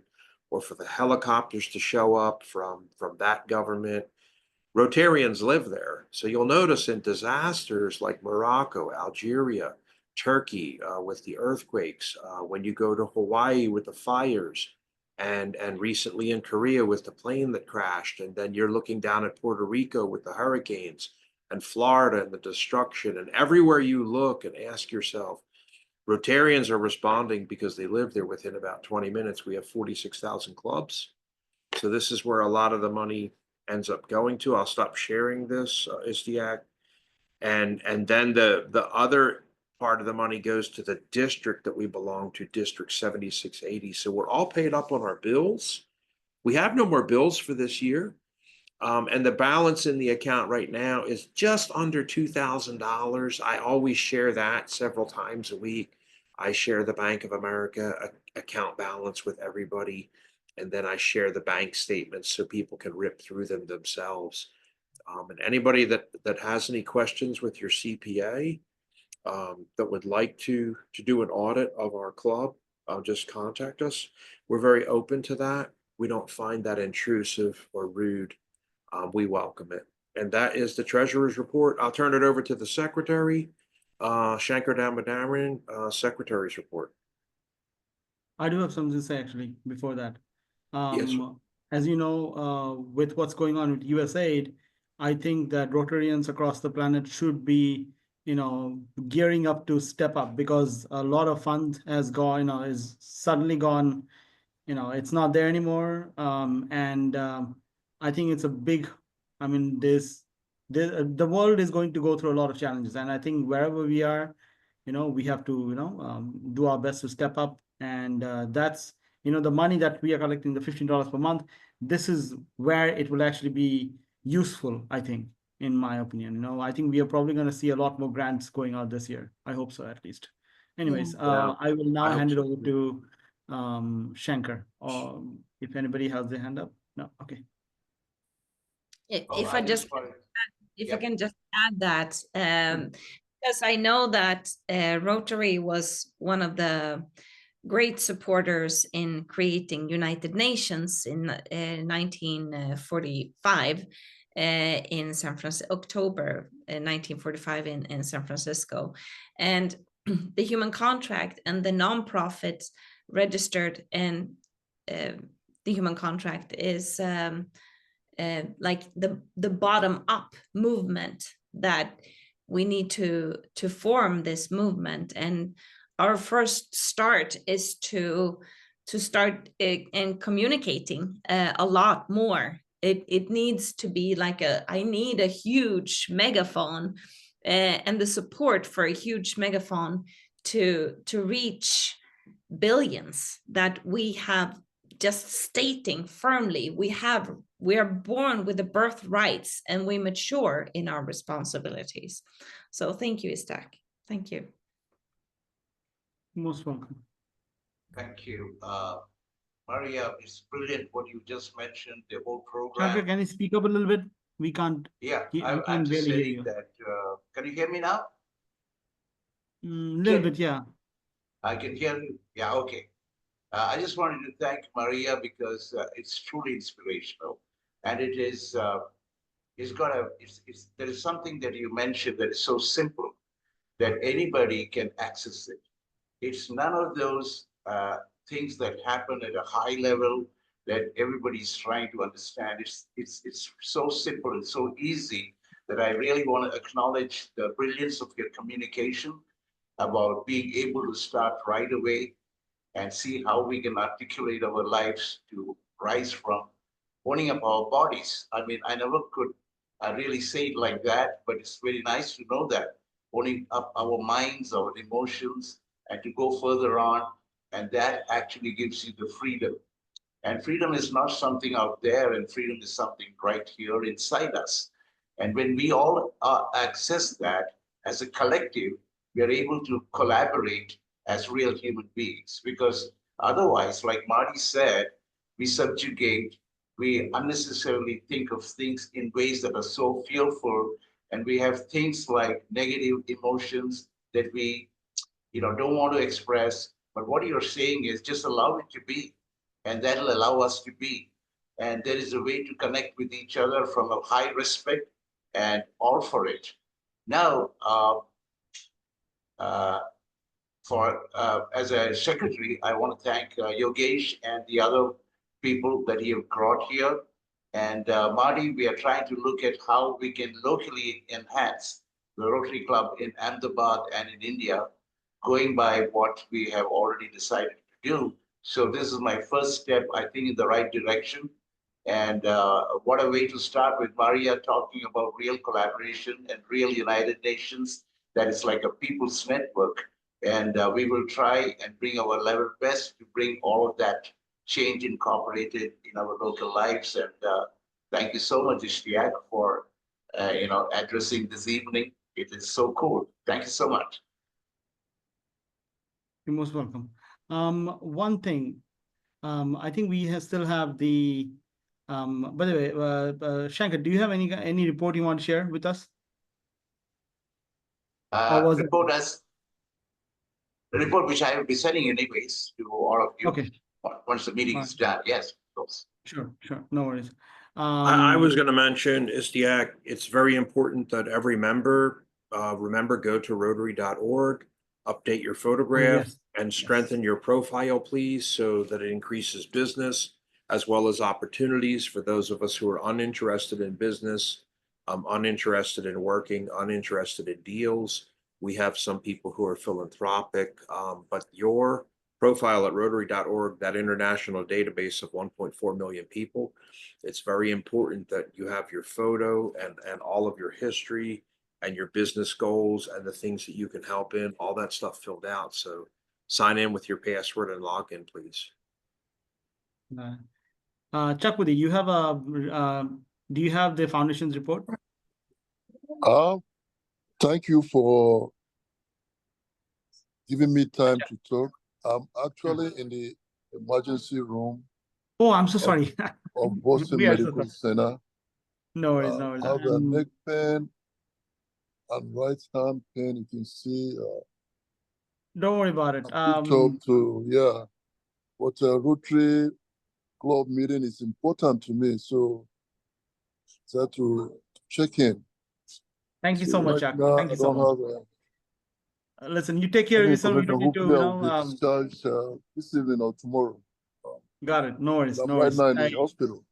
or for the helicopters to show up from that government. Rotarians live there. So you'll notice in disasters like Morocco, Algeria, Turkey, with the earthquakes, when you go to Hawaii with the fires, and recently in Korea with the plane that crashed, and then you're looking down at Puerto Rico with the hurricanes, and Florida and the destruction, and everywhere you look and ask yourself, Rotarians are responding because they live there within about 20 minutes. We have 46,000 clubs. So this is where a lot of the money ends up going to. I'll stop sharing this, ISTIAC. And then the other part of the money goes to the district that we belong to, District 7680. So we're all paid up on our bills. We have no more bills for this year. And the balance in the account right now is just under $2,000. I always share that several times a week. I share the Bank of America account balance with everybody. And then I share the bank statements so people can rip through them themselves. And anybody that has any questions with your CPA that would like to do an audit of our club, just contact us. We're very open to that. we don't find that intrusive or rude. We welcome it. And that is the treasurer's report. I'll turn it over to the secretary, Shankar Damodaran, secretary's report. I do have something to say actually before that. Yes, sir. As you know, with what's going on with USAID, I think that Rotarians across the planet should be, gearing up to step up, because a lot of funds has gone, is suddenly gone. It's not there anymore. I think it's a big, I mean, the world is going to go through a lot of challenges, and I think wherever we are, we have to, do our best to step up. And that's, the money that we are collecting, the $15 per month, this is where it will actually be useful, I think, in my opinion. I think we are probably going to see a lot more grants going out this year. I hope so, at least. Anyways, Yeah, I will now I hope hand it so, over too. to Shankar, or if anybody has their hand up. No, okay. If I just if I Yep. can just add that, because I know that Rotary was one of the great supporters in creating United Nations in 1945 in San Francisco, October 1945 in San Francisco. And the human contract and the nonprofits registered, and the human contract is like the bottom up movement that we need to form this movement. And our first start is to start in communicating a lot more. It needs to be like I need a huge megaphone, and the support for a huge megaphone to reach billions, that we have just stating firmly we are born with the birthrights, and we mature in our responsibilities. So thank you, Istak. Thank you. Most welcome. Thank you. Maria, it's brilliant what you just mentioned, the whole Shankar, program. can you speak up a little bit? We can't. Yeah, We I'm can't just barely hear saying you. that, can you hear me now? Little bit, yeah. I can hear you. Yeah, okay. I just wanted to thank Maria because it's truly inspirational, and it is. There is something that you mentioned that is so simple that anybody can access it. It's none of those things that happen at a high level that everybody's trying to understand. It's so simple and so easy that I really want to acknowledge the brilliance of your communication about being able to start right away and see how we can articulate our lives to rise from owning up our bodies. I mean, I never could really say it like that, but it's very nice to know that owning up our minds, our emotions, and to go further on. And that actually gives you the freedom. And freedom is not something out there, and freedom is something right here inside us. And when we all access that as a collective, we are able to collaborate as real human beings. Because otherwise, like Marty said, we subjugate, we unnecessarily think of things in ways that are so fearful, and we have things like negative emotions that we don't want to express. But what you're saying is just allow it to be, and that'll allow us to be. And there is a way to connect with each other from a high respect, and all for it. Now, as a secretary, I want to thank Yogesh and the other people that he have brought here. And Marty, we are trying to look at how we can locally enhance the Rotary Club in Ahmedabad and in India, going by what we have already decided to do. So this is my first step, I think, in the right direction. And what a way to start with Maria talking about real collaboration and real United Nations. That is like a people's network. And we will try and bring our level best to bring all of that change incorporated in our local lives. And thank you so much, Ishtiaq, for addressing this evening. It is so cool. Thank you so much. You're most welcome. One thing, I think we still have the. By the way, Shankar, do you have any report you want to share with us? The report which I will be sending anyways to all of you. Okay. Once the meeting is done. Yes, Sure, no worries. I was going to mention ISTIAC. It's very important that every member remember go to Rotary.org, update your photograph, yes, and strengthen your profile, please, so that it increases business as well as opportunities for those of us who are uninterested in business, uninterested in working, uninterested in deals. We have some people who are philanthropic, but your profile at Rotary.org, that international database of 1.4 million people, it's very important that you have your photo and all of your history and your business goals and the things that you can help in, all that stuff filled out. So sign in with your password and log in, please. Chakudi, you have do you have the foundation's report? Thank you for giving me time to talk. I'm actually in the emergency room Oh, I'm so sorry. of Boston We are so Medical sorry. Center. No worries, no I have a worries. neck pain and right hand pain. You can see. Don't worry about it. Talk to, yeah. But a Rotary Club meeting is important to me, so I have to check in. Thank you so much, Right Jack. now, Thank you I so don't much. have Listen, you take care of any yourself. You don't information. need to, Hopefully, I'll be discharged this evening or tomorrow. got it. No worries, I'm no right worries. now in the hospital.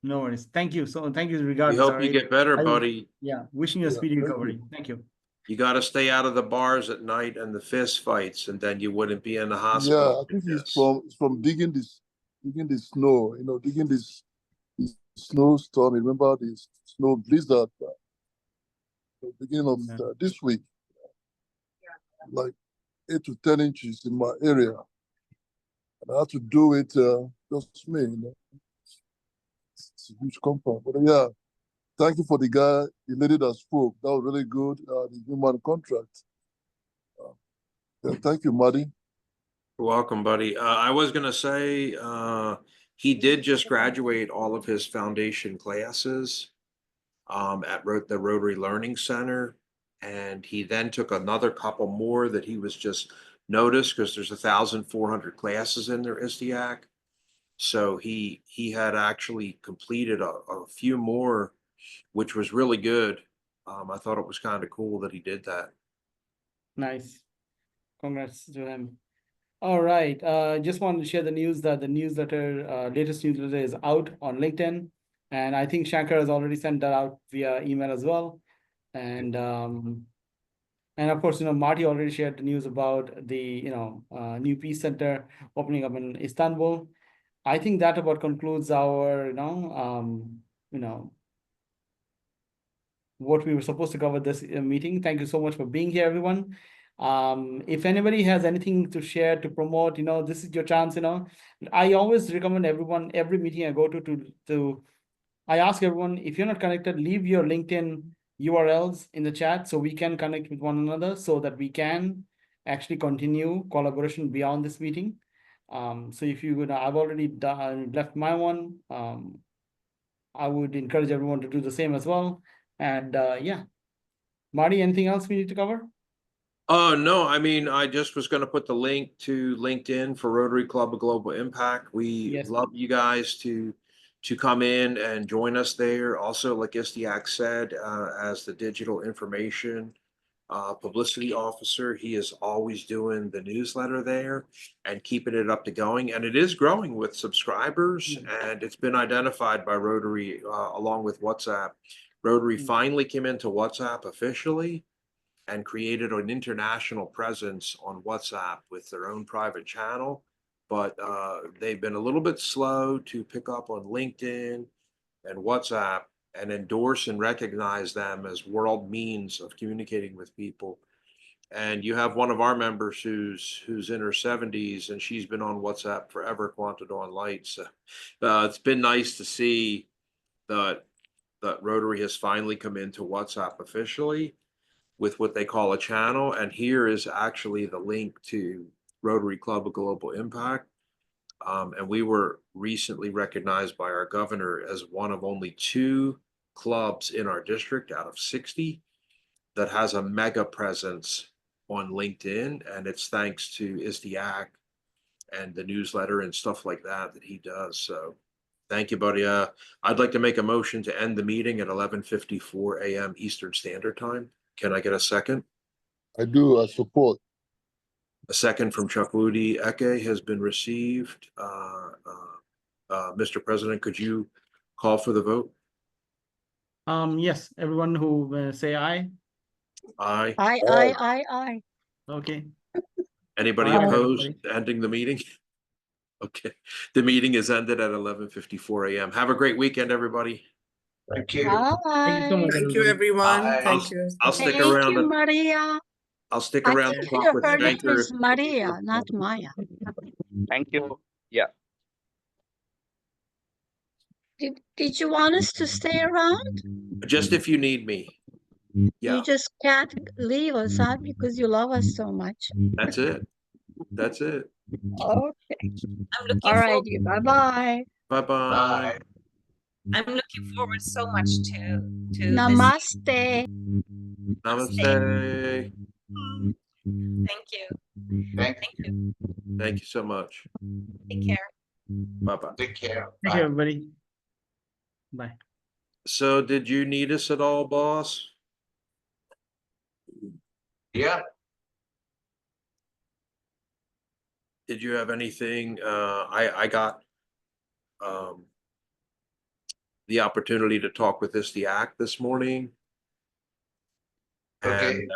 No worries. Thank you. So thank you We regardless. hope you get better, buddy. Yeah, wishing you a Yeah, speedy thank recovery. you. Thank you. You got to stay out of the bars at night and the fist fights, and then you wouldn't be in the Yeah, hospital. I think it's from digging the snow. You know, digging this snowstorm. Remember the snow blizzard beginning of this week, like 8 to 10 inches in my area. And I had to do it just me, you know. It's a huge compound. But yeah, thank you for the lady that spoke. That was really good. The human contract. Yeah, thank you, Maddie. You're welcome, buddy. I was going to say he did just graduate all of his foundation classes at the Rotary Learning Center. And he then took another couple more that he was just noticed because there's 1,400 classes in their ISTIAC. So he had actually completed a few more, which was really good. I thought it was kind of cool that he did that. Nice. Congrats to him. All right. Just wanted to share the news that the newsletter, latest newsletter is out on LinkedIn. And I think Shankar has already sent that out via email as well. And of course, Marty already shared the news about the, new Peace Center opening up in Istanbul. I think that about concludes our, what we were supposed to cover this meeting. Thank you so much for being here, everyone. If anybody has anything to share, to promote, this is your chance. I always recommend everyone, every meeting I go to I ask everyone, if you're not connected, leave your LinkedIn URLs in the chat so we can connect with one another, so that we can actually continue collaboration beyond this meeting. So if you would, I've already left my one. I would encourage everyone to do the same as well. And yeah, Marty, anything else we need to cover? Oh, no, I mean, I just was going to put the link to LinkedIn for Rotary Club of Global Impact. We love you guys to come in and join us there. Also, like ISTIAC said, as the digital information publicity officer, he is always doing the newsletter there and keeping it up to going. And it is growing with subscribers, and it's been identified by Rotary along with WhatsApp. Rotary finally came into WhatsApp officially and created an international presence on WhatsApp with their own private channel. But they've been a little bit slow to pick up on LinkedIn and WhatsApp and endorse and recognize them as world means of communicating with people. And you have one of our members who's in her 70s, and she's been on WhatsApp forever, Quanta Dawn Light. So it's been nice to see that Rotary has finally come into WhatsApp officially with what they call a channel. And here is actually the link to Rotary Club of Global Impact. And we were recently recognized by our governor as one of only 2 clubs in our district out of 60 that has a mega presence on LinkedIn. And it's thanks to ISTIAC and the newsletter and stuff like that he does. So Thank you, buddy. I'd like to make a motion to end the meeting at 11:54 a.m. Eastern Standard Time. Can I get a second? I do, I support. A second from Chuck Woody Eke has been received. Mr. President, could you call for the vote? Yes, everyone who say aye. Aye. I. Okay. Anybody Aye, opposed everybody. to ending the meeting? Okay, the meeting is ended at 11:54 a.m. Have a great weekend, everybody. Thank you. Thank you so Bye. much, Thank you, everybody. everyone. Bye. Thank you. I'll stick Thank around. you, Maria. I'll stick I around think to talk you with heard it Shanker. was Maria, not Maya. Thank you. Yeah. Did you want us to stay around? Just if you need me. Yeah, You just can't leave us, huh? Because you love us so much. that's it. That's it. Okay. I'm looking All right. forward. Bye-bye. Bye-bye. Bye. I'm looking forward so much to this. Namaste. Namaste. Thank you. Thank Thank you. you. Thank you so much. Take care. Bye-bye. Take care. Thank you, Bye. everybody. Bye. So did you need us at all, boss? Yeah, Did you have anything? I got the opportunity to talk with Istiak this morning. okay. And